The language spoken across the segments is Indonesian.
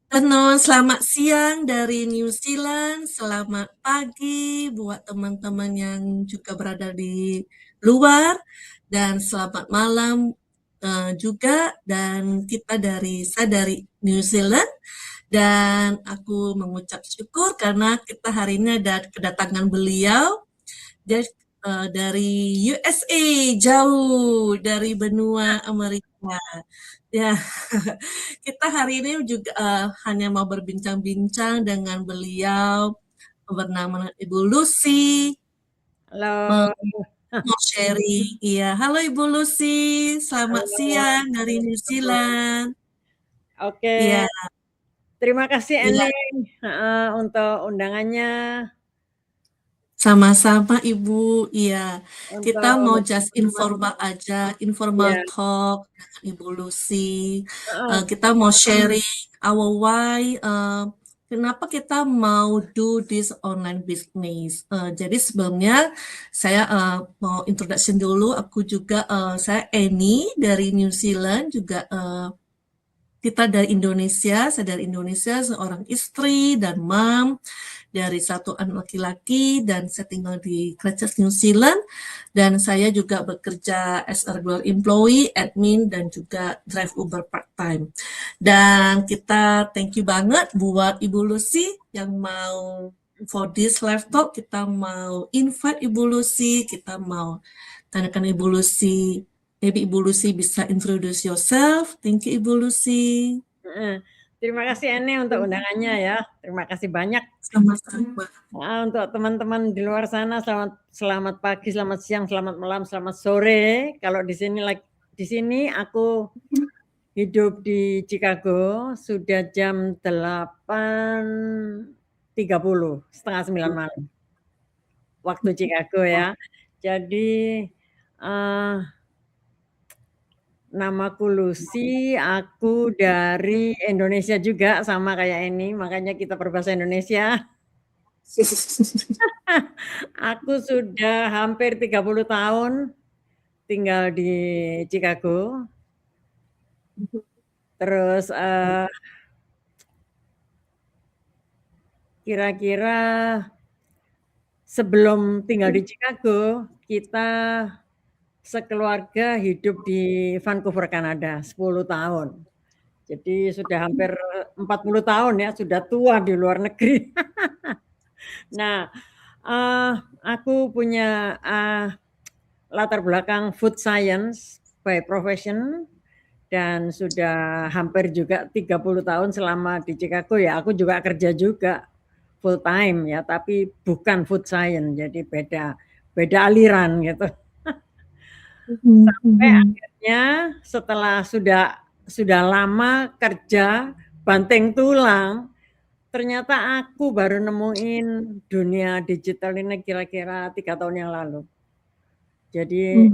Penon, selamat siang dari New Zealand, selamat pagi buat teman-teman yang juga berada di luar, dan selamat malam juga. Dan saya dari New Zealand, dan aku mengucap syukur karena kita hari ini ada kedatangan beliau dari, dari USA, jauh dari benua Amerika. Ya, kita hari ini juga hanya mau berbincang-bincang dengan beliau bernama Ibu Lucy, mau Halo, mau sharing. Iya, halo Ibu Lucy, selamat halo. siang dari New Zealand. Oke, Iya, terima kasih iya, Eni untuk undangannya, sama-sama Ibu. Iya, kita untuk mau just bersama. informal aja, informal Ya, talk dengan Ibu Lucy. uh, Kita mau sharing our why, kenapa kita mau do this online business. Jadi sebelumnya saya mau introduction dulu. Aku juga saya Annie dari New Zealand, juga kita dari Indonesia. Saya dari Indonesia, seorang istri dan mom dari satu anak laki-laki, dan saya tinggal di Christchurch, New Zealand, dan saya juga bekerja as a regular employee, admin, dan juga drive Uber part-time. Dan kita thank you banget buat Ibu Lucy yang mau for this live talk, kita mau invite Ibu Lucy, kita mau tanyakan Ibu Lucy, maybe Ibu Lucy bisa introduce yourself. Thank you Ibu Lucy. terima kasih Eni untuk undangannya ya. Terima kasih banyak. Sama-sama. Untuk teman-teman di luar sana, selamat pagi, selamat siang, selamat malam, selamat sore. Kalau di sini aku hidup di Chicago sudah jam 8.30, setengah 9 malam. Waktu Chicago ya. Jadi namaku Lucy, aku dari Indonesia juga sama kayak ini, makanya kita berbahasa Indonesia. Aku sudah hampir 30 tahun tinggal di Chicago. Terus kira-kira sebelum tinggal di Chicago, kita sekeluarga hidup di Vancouver, Kanada, 10 tahun. Jadi sudah hampir 40 tahun ya, sudah tua di luar negeri. Nah, aku punya latar belakang food science by profession dan sudah hampir juga 30 tahun selama di Chicago ya. Aku juga kerja juga full time ya, tapi bukan food science, jadi beda aliran gitu. Sampai akhirnya setelah sudah lama kerja banting tulang, ternyata aku baru nemuin dunia digital ini kira-kira 3 tahun yang lalu. Jadi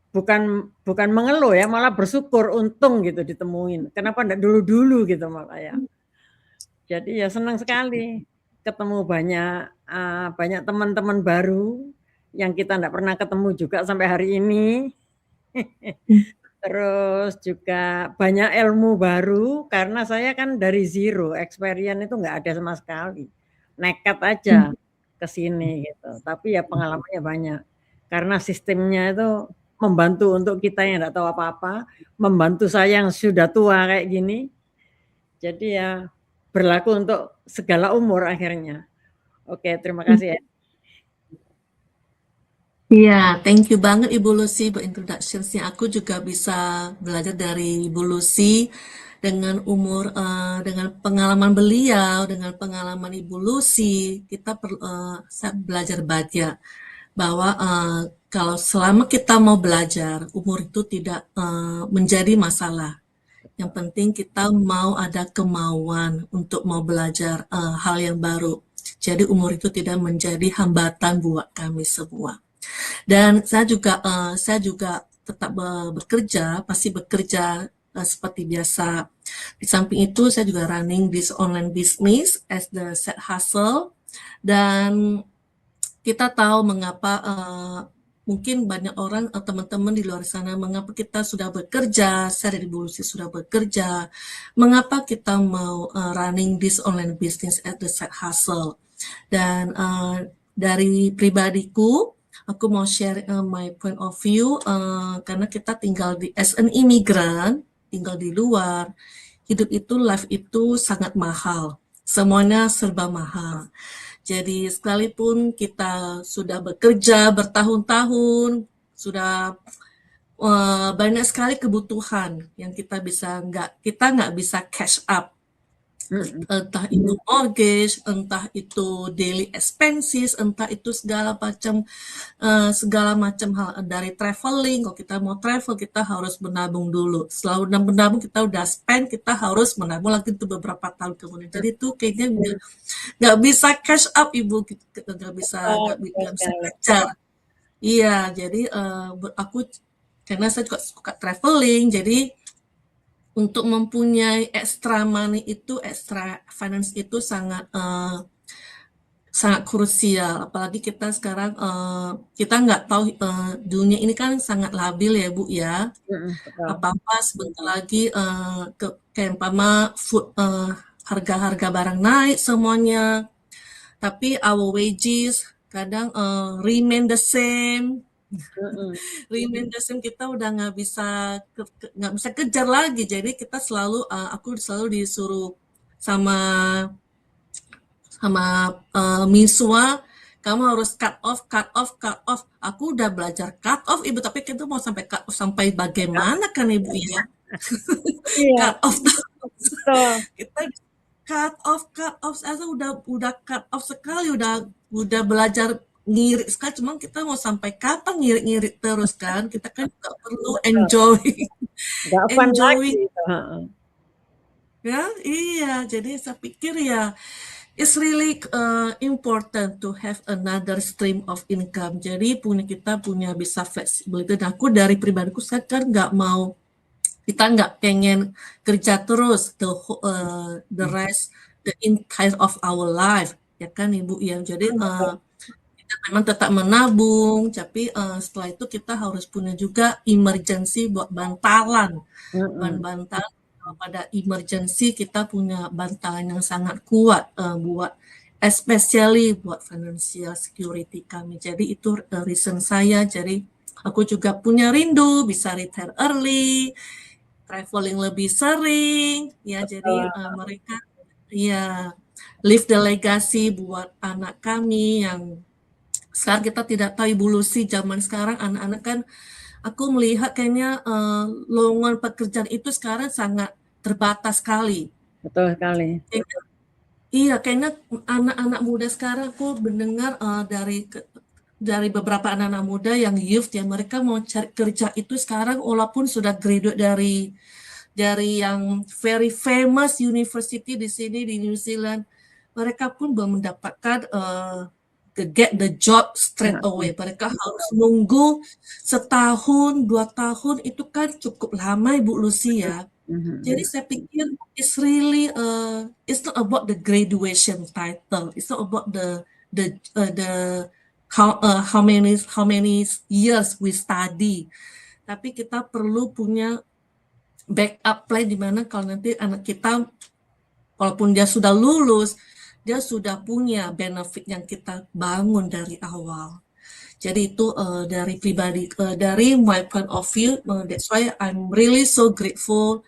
bukan mengeluh ya, malah bersyukur, untung gitu ditemuin. Kenapa enggak dulu-dulu gitu malah ya. Jadi ya senang sekali ketemu banyak teman-teman baru yang kita enggak pernah ketemu juga sampai hari ini. Terus juga banyak ilmu baru karena saya kan dari zero, experience itu enggak ada sama sekali. Nekat aja ke sini gitu. Tapi ya pengalamannya banyak. Karena sistemnya itu membantu untuk kita yang enggak tahu apa-apa, membantu saya yang sudah tua kayak gini. Jadi ya berlaku untuk segala umur akhirnya. Oke, terima kasih ya. Iya, thank you banget Ibu Lucy buat introduction-nya. Aku juga bisa belajar dari Ibu Lucy dengan dengan pengalaman beliau, dengan pengalaman Ibu Lucy, saya belajar banyak bahwa kalau selama kita mau belajar, umur itu tidak menjadi masalah. Yang penting kita mau ada kemauan untuk mau belajar hal yang baru. Jadi umur itu tidak menjadi hambatan buat kami semua. Dan saya juga tetap bekerja, pasti bekerja seperti biasa. Di samping itu saya juga running this online business as the side hustle, dan kita tahu mengapa mungkin banyak orang teman-teman di luar sana, mengapa kita sudah bekerja, saya dari Bu Lucy sudah bekerja, mengapa kita mau running this online business as the side hustle. Dan dari pribadiku, aku mau share my point of view, karena kita tinggal as an immigrant, tinggal di luar, hidup itu, life itu sangat mahal. Semuanya serba mahal. Jadi sekalipun kita sudah bekerja bertahun-tahun, sudah banyak sekali kebutuhan yang kita nggak bisa cash up, entah itu mortgage, entah itu daily expenses, entah itu segala macam hal dari traveling. Kalau kita mau travel, kita harus menabung dulu. Selalu menabung, kita udah spend, kita harus menabung lagi untuk beberapa tahun kemudian. Jadi itu kayaknya nggak bisa cash up, Ibu, nggak bisa kejar. Iya, jadi aku karena saya juga suka traveling, jadi untuk mempunyai extra money itu, extra finance itu sangat sangat krusial. Apalagi kita sekarang kita nggak tahu, dunia ini kan sangat labil ya Bu ya. Apa-apa sebentar lagi kayak umpama harga-harga barang naik semuanya. Tapi our wages kadang remain the same. Remain the same, kita udah nggak bisa kejar lagi. Jadi kita aku selalu disuruh sama Miswa, kamu harus cut off. Aku udah belajar cut off, Ibu, tapi kita mau sampai cut off sampai bagaimana kan, Ibu ya? Cut off. Kita cut off, saya udah cut off sekali, udah belajar ngirit sekali, cuman kita mau sampai kapan ngirit terus kan? Kita kan nggak perlu enjoying. Ya, iya. Jadi saya pikir ya, it's really important to have another stream of income. Jadi kita punya bisa flexibility. Dan aku dari pribadiku, saya kan kita nggak pengen kerja terus the entire of our life, ya kan Ibu ya. Jadi kita memang tetap menabung, tapi setelah itu kita harus punya juga emergency buat bantalan. Pada emergency kita punya bantalan yang sangat kuat especially buat financial security kami. Jadi itu reason saya. Jadi aku juga punya rindu bisa retire early, traveling lebih sering, ya. Jadi mereka ya leave the legacy buat anak kami yang sekarang kita tidak tahu. Ibu Lucy, zaman sekarang anak-anak kan, aku melihat kayaknya lowongan pekerjaan itu sekarang sangat terbatas sekali. Betul sekali. Iya, kayaknya anak-anak muda sekarang, aku mendengar dari beberapa anak-anak muda yang youth ya, mereka mau cari kerja itu sekarang walaupun sudah graduate dari yang very famous university di sini di New Zealand, mereka pun belum mendapatkan get the job straight away. Mereka harus nunggu setahun, 2 tahun, itu kan cukup lama, Ibu Lucy ya. Jadi saya pikir it's really it's not about the graduation title, it's not about the how many years we study, tapi kita perlu punya backup plan di mana kalau nanti anak kita, walaupun dia sudah lulus, dia sudah punya benefit yang kita bangun dari awal. Jadi itu dari pribadi, dari my point of view, that's why I'm really so grateful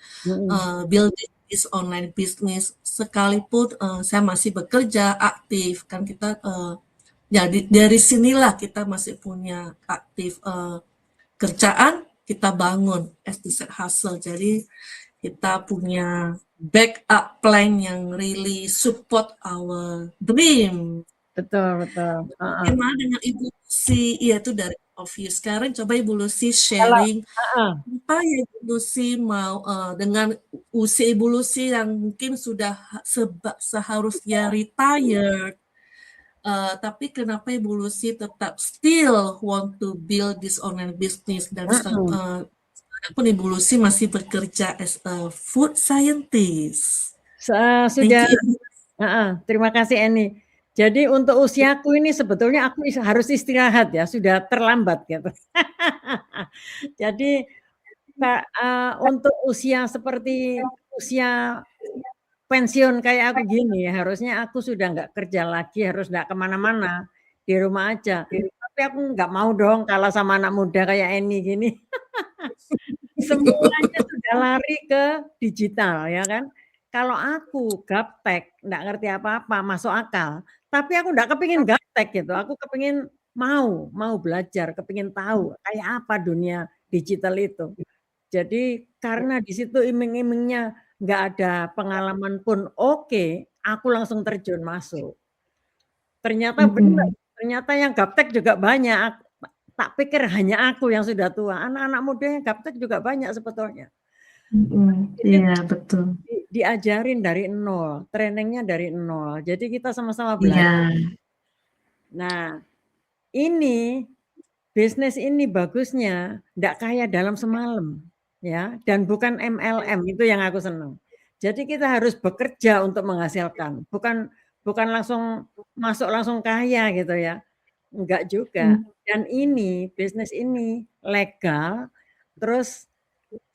building this online business. Sekalipun saya masih bekerja aktif, kan kita dari sinilah kita masih punya aktif kerjaan, kita bangun as the side hustle. Jadi kita punya backup plan yang really support our dream. Betul. Bagaimana dengan Ibu Lucy? Iya, itu dari view. Sekarang coba Ibu Lucy sharing apa yang Ibu Lucy mau dengan usia Ibu Lucy yang mungkin sudah seharusnya retired, tapi kenapa Ibu Lucy tetap still want to build this online business, dan sekarang pun Ibu Lucy masih bekerja as a food scientist. Sudah. Terima kasih Eni. Jadi untuk usiaku ini sebetulnya aku harus istirahat ya, sudah terlambat gitu. Jadi untuk usia seperti usia pensiun kayak aku gini, harusnya aku sudah nggak kerja lagi, harus nggak kemana-mana, di rumah aja. Tapi aku nggak mau dong kalah sama anak muda kayak Eni gini. Semuanya sudah lari ke digital ya kan. Kalau aku gaptek, nggak ngerti apa-apa, masuk akal. Tapi aku nggak kepingin gaptek gitu, aku kepingin mau belajar, kepingin tahu kayak apa dunia digital itu. Jadi karena di situ iming-imingnya nggak ada pengalaman pun oke, aku langsung terjun masuk. Ternyata benar, Mhm. ternyata yang gaptek juga banyak. Tak pikir hanya aku yang sudah tua, anak-anak muda yang gaptek juga banyak sebetulnya. Mhm. Jadi Iya, betul. diajarin dari nol, trainingnya dari nol. Jadi kita sama-sama belajar. Iya. Nah, ini bisnis ini bagusnya nggak kaya dalam semalam, ya, dan bukan MLM, itu yang aku senang. Jadi kita harus bekerja untuk menghasilkan, bukan bukan langsung masuk langsung kaya gitu ya, enggak juga. Mmm. Dan ini, bisnis ini legal, terus,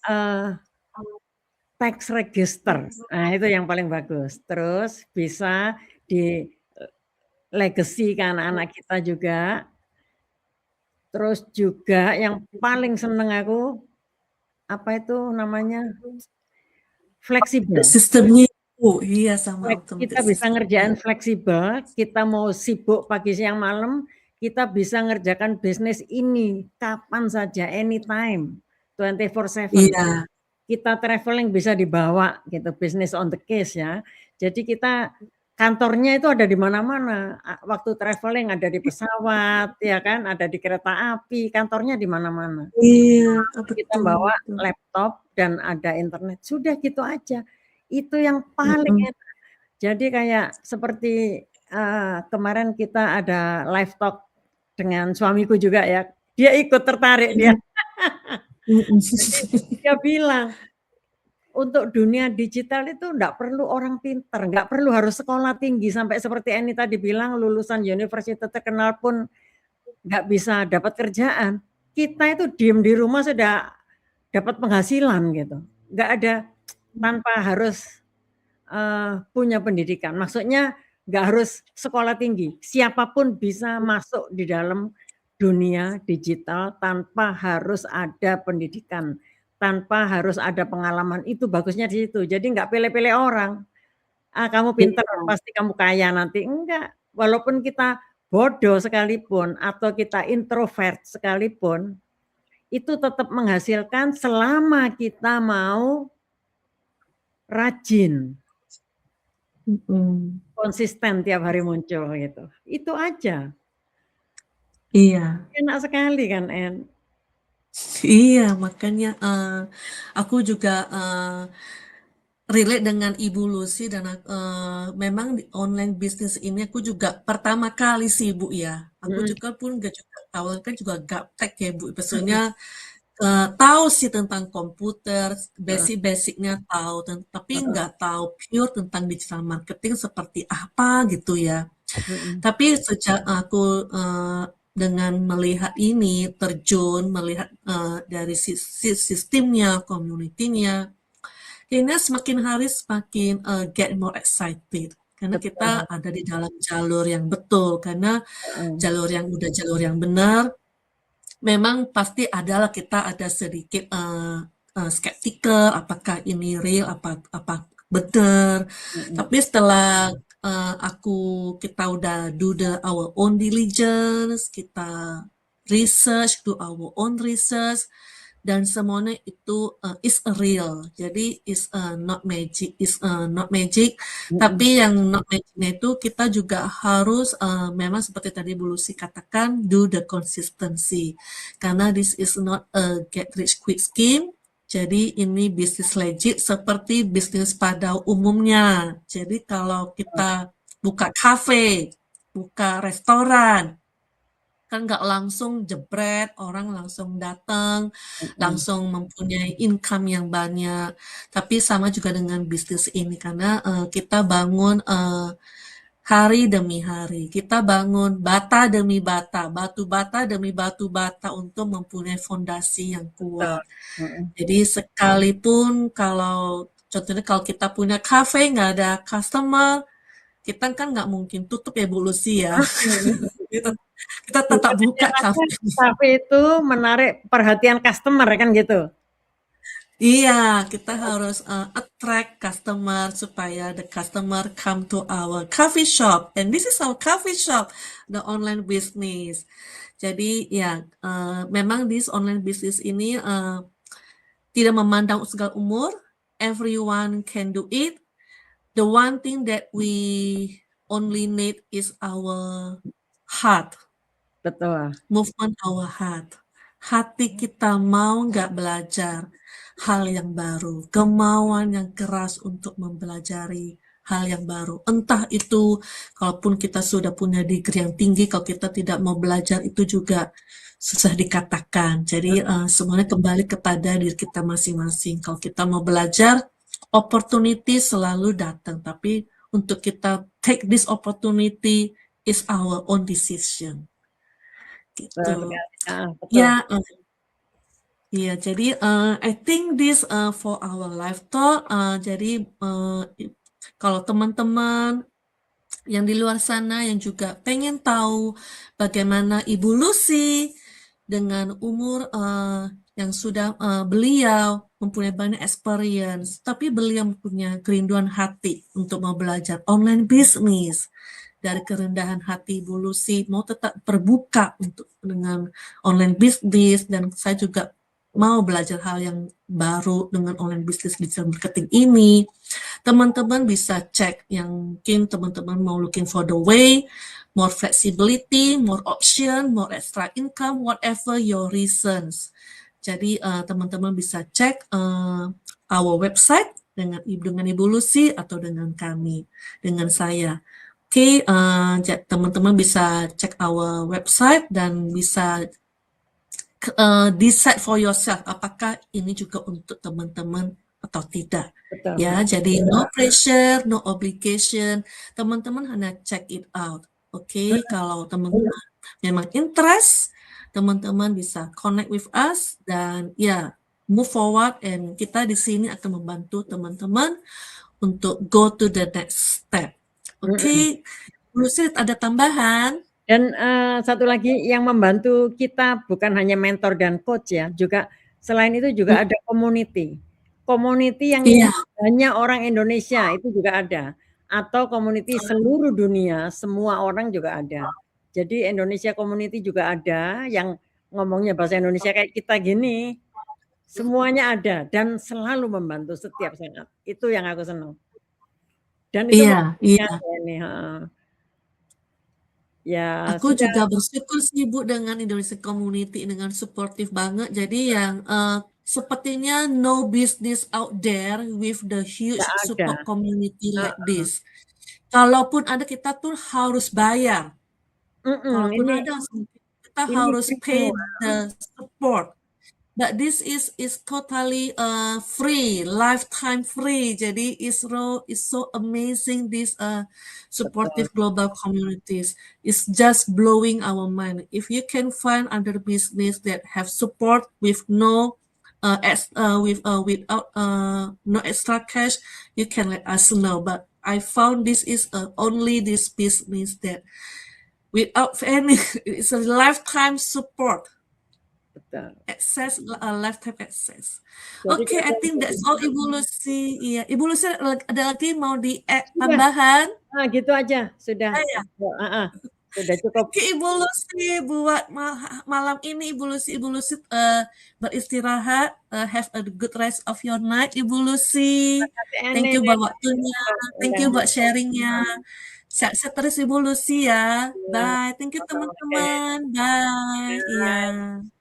eee, tax register, nah itu yang paling bagus. Terus bisa di legacy ke anak-anak kita juga. Terus juga yang paling seneng aku, apa itu namanya, fleksibel. Sistemnya iya sama Kita otomatis bisa sistemnya. ngerjain fleksibel, kita mau sibuk pagi, siang, malam, kita bisa ngerjakan bisnis ini kapan saja, anytime, 24/7. Iya. Kita traveling bisa dibawa gitu, business on the case ya. Jadi kita kantornya itu ada di mana-mana, waktu traveling ada di pesawat, ya kan, ada di kereta api, kantornya di mana-mana. Iya, Kita betul bawa betul. laptop dan ada internet, sudah gitu aja. Itu yang paling Mhm. enak. Jadi kayak seperti, kemarin kita ada live talk dengan suamiku juga ya, dia ikut tertarik dia. Mhm. Mhm. Jadi dia bilang, "Untuk dunia digital itu nggak perlu orang pinter, nggak perlu harus sekolah tinggi sampai seperti Eni tadi bilang lulusan universitas terkenal pun nggak bisa dapat kerjaan. Kita itu diem di rumah sudah dapat penghasilan gitu. Nggak ada tanpa harus, punya pendidikan. Maksudnya nggak harus sekolah tinggi, siapapun bisa masuk di dalam dunia digital tanpa harus ada pendidikan, tanpa harus ada pengalaman, itu bagusnya di situ. Jadi nggak pilih-pilih orang, "Ah, kamu pinter, Iya. pasti kamu kaya nanti." Enggak, walaupun kita bodoh sekalipun atau kita introvert sekalipun, itu tetap menghasilkan selama kita mau rajin, Mhm. konsisten tiap hari muncul gitu. Itu aja. Iya. Enak sekali kan, En? Iya, makanya, aku juga, relate dengan Ibu Lucy dan memang di online bisnis ini aku juga pertama kali sih, Bu, ya. Aku Mhm, juga pun nggak juga awalnya kan juga gaptek ya, Bu, mhm, maksudnya, tahu sih tentang komputer, heeh, basic-basic-nya tahu, tapi heeh, nggak tahu pure tentang digital marketing seperti apa gitu ya. mhm, Tapi sejak aku, dengan melihat ini, terjun, melihat, dari sisi sistemnya, community-nya, kayaknya semakin hari semakin, get more excited, karena betul, kita ada di dalam jalur yang betul, karena heeh, jalur yang benar, memang pasti adalah kita ada sedikit, skeptikal, apakah ini real, apa benar. mhm, Tapi setelah, kita udah do our own diligence, kita research, do our own research, dan semuanya itu, is real. Jadi not magic, mhm, tapi yang not magic-nya itu kita juga harus, memang seperti tadi Bu Lucy katakan, do the consistency. Karena this is not a get rich quick scheme, jadi ini bisnis legit seperti bisnis pada umumnya. Jadi kalau kita buka kafe, buka restoran, kan nggak langsung jebret, orang langsung datang, mhm, langsung mempunyai income yang banyak. Tapi sama juga dengan bisnis ini, karena kita bangun hari demi hari. Kita bangun bata demi bata, batu bata demi batu bata untuk mempunyai fondasi yang betul. kuat. Mhm. Jadi sekalipun kalau contohnya kalau kita punya kafe nggak ada customer, kita kan nggak mungkin tutup ya Bu Lucy ya. Mhm. Kita, kita tetap Juga saya buka rasa kafe. kafe itu menarik perhatian customer kan gitu? Iya, kita harus attract customer supaya the customer come to our coffee shop. And this is our coffee shop, the online business. Jadi ya, memang this online business ini tidak memandang segala umur. Everyone can do it. The one thing that we only need is our heart. Betul. Movement our heart. Hati kita mau nggak belajar hal yang baru, kemauan yang keras untuk mempelajari hal yang baru. Entah itu, kalaupun kita sudah punya degree yang tinggi, kalau kita tidak mau belajar itu juga susah dikatakan. Jadi semuanya kembali kepada diri kita masing-masing. Kalau kita mau belajar, opportunity selalu datang. Tapi untuk kita take this opportunity is our own decision. Betul Gitu. sekali. Heeh, betul. Ya, iya, jadi I think this for our live talk. Jadi kalau teman-teman yang di luar sana yang juga pengen tahu bagaimana Ibu Lucy dengan umur yang sudah beliau mempunyai banyak experience, tapi beliau punya kerinduan hati untuk mau belajar online business. Dari kerendahan hati Ibu Lucy mau tetap terbuka untuk dengan online business, dan saya juga mau belajar hal yang baru dengan online business digital marketing ini. Teman-teman bisa cek yang mungkin teman-teman mau looking for the way, more flexibility, more option, more extra income, whatever your reasons. Jadi teman-teman bisa cek our website dengan Ibu Lucy atau dengan kami, dengan saya. Oke, teman-teman bisa cek our website dan bisa decide for yourself apakah ini juga untuk teman-teman atau tidak. Betul. Ya, jadi no pressure, no obligation. Teman-teman hanya check it out. Oke, kalau teman-teman memang interest, teman-teman bisa connect with us dan ya move forward, and kita di sini akan membantu teman-teman untuk go to the next step. Oke, Lucy ada tambahan? Dan satu lagi yang membantu kita bukan hanya mentor dan coach ya, juga selain itu juga ada community. Community yang Iya, hanya orang Indonesia itu juga ada, atau community seluruh dunia, semua orang juga ada. Jadi Indonesia community juga ada yang ngomongnya bahasa Indonesia kayak kita gini, semuanya ada dan selalu membantu setiap saat. Itu yang aku senang. Dan itu iya, iya. membuktikan ini, heeh. Ya Aku sudah. juga bersyukur sih Bu dengan Indonesia Community dengan suportif banget. Jadi yang sepertinya no business out there with the huge Nggak ada. support community like Heeh. this. Kalaupun ada kita tuh harus bayar. Mhm, Kalaupun ada kita ini harus free pay semua. the support. But this is totally free, lifetime free. Jadi is so amazing this Betul. supportive global communities. It's just blowing our mind. If you can find other business that have support with no without no extra cash, you can let us know. But I found this is only this business that without any it's a lifetime support. Betul. Access, lifetime access. Jadi Oke, I kalau think that's all Ibu Lucy. Iya, Ibu Lucy ada lagi mau di-add sudah, tambahan? gitu aja, sudah. Ya. Heeh, sudah cukup. Oke, Ibu Lucy buat malam ini Ibu Lucy beristirahat. Have a good rest of your night, Ibu Lucy. Thank Ini you buat waktunya. Thank you undangan. buat sharingnya. Sehat-sehat terus Ibu Lucy ya. Iya, Bye. Thank you oke. teman-teman. Bye. Ya. Iya.